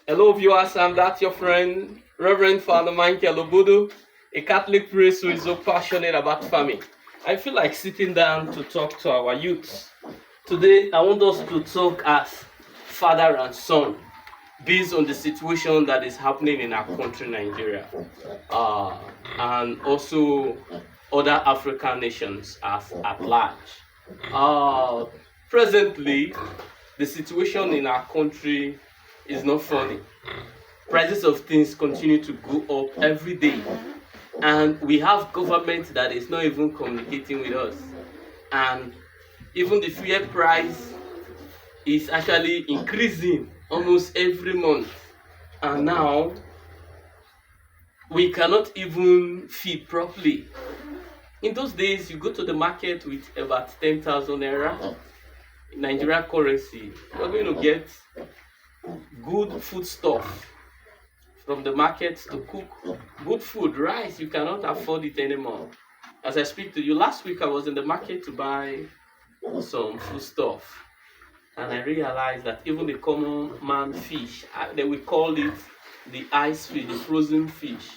Hello, viewers. I'm that your friend, Reverend Father Michael Obudu, a Catholic priest who is so passionate about farming. I feel like sitting down to talk to our youth. Today, I want us to talk as father and son, based on the situation that is happening in our country, Nigeria, uh, and also other African nations as at large. Uh, Presently, the situation in our country is not funny. Prices of things continue to go up every day, and we have government that is not even communicating with us, and even the fuel price is actually increasing almost every month, and now we cannot even feed properly. In those days, you go to the market with about 10,000 naira in Nigerian currency, you're going to get good food stuff from the market to cook good food. Rice, you cannot afford it anymore. As I speak to you, last week I was in the market to buy some food stuff, and I realized that even the common man fish, they will call it the ice fish, the frozen fish.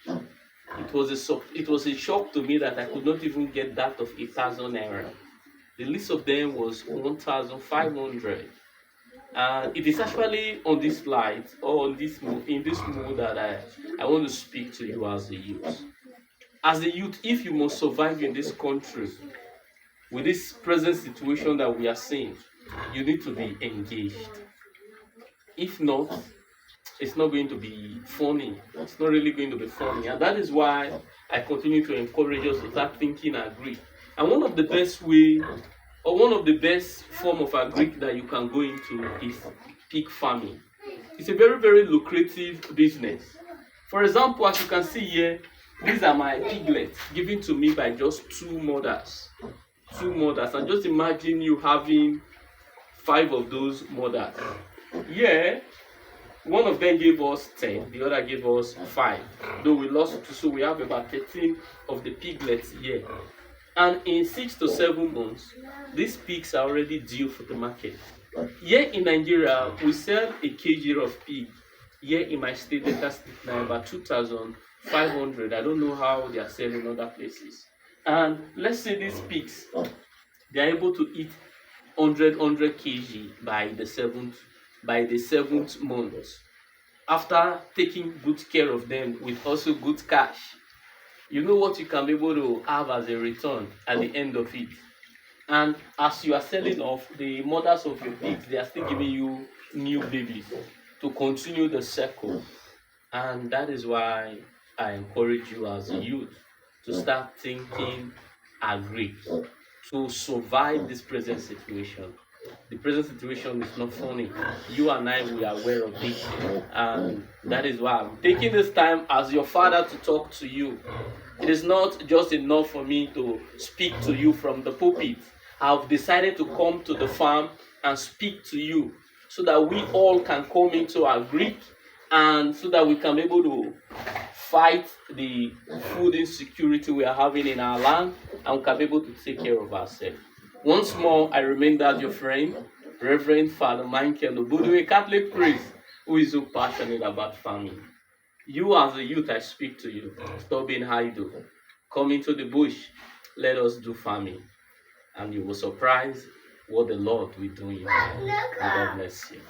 It was a shock to me that I could not even get that of 8,000 naira. The least of them was 1,500. And it is actually on this slide or on this in this mood that I want to speak to you as a youth. As a youth, if you must survive in this country with this present situation that we are seeing, you need to be engaged. If not, it's not going to be funny. It's not really going to be funny. And that is why I continue to encourage us to start thinking agri. And one of the best way or one of the best form of agri that you can go into is pig farming. It's a very, very lucrative business. For example, as you can see here, these are my piglets given to me by just two mothers. Two mothers. And just imagine you having 5 of those mothers. Yeah, one of them gave us 10, the other gave us 5. Though we lost 2, so we have about 13 of the piglets here. And in 6 to 7 months, these pigs are already due for the market. Here in Nigeria, we sell a kg of pig. Here in my state, Delta State, now about 2,500. I don't know how they are selling in other places. And let's say these pigs, they are able to eat 100 kg by the seventh month. After taking good care of them with also good cash, you know what you can be able to have as a return at the end of it. And as you are selling off, the mothers of your pigs, they are still giving you new babies to continue the circle. And that is why I encourage you as a youth to start thinking agri to survive this present situation. The present situation is not funny. You and I, we are aware of this. And that is why I'm taking this time as your father to talk to you. It is not just enough for me to speak to you from the pulpit. I've decided to come to the farm and speak to you so that we all can come into agreement and so that we can be able to fight the food insecurity we are having in our land and we can be able to take care of ourselves. Once more, I remain that your friend, Reverend Father Michael Obudu, a Catholic priest who is so passionate about farming. You as a youth, I speak to you. Stop being idle. Come into the bush. Let us do farming. And you will surprise what the Lord will do in your life. God bless you.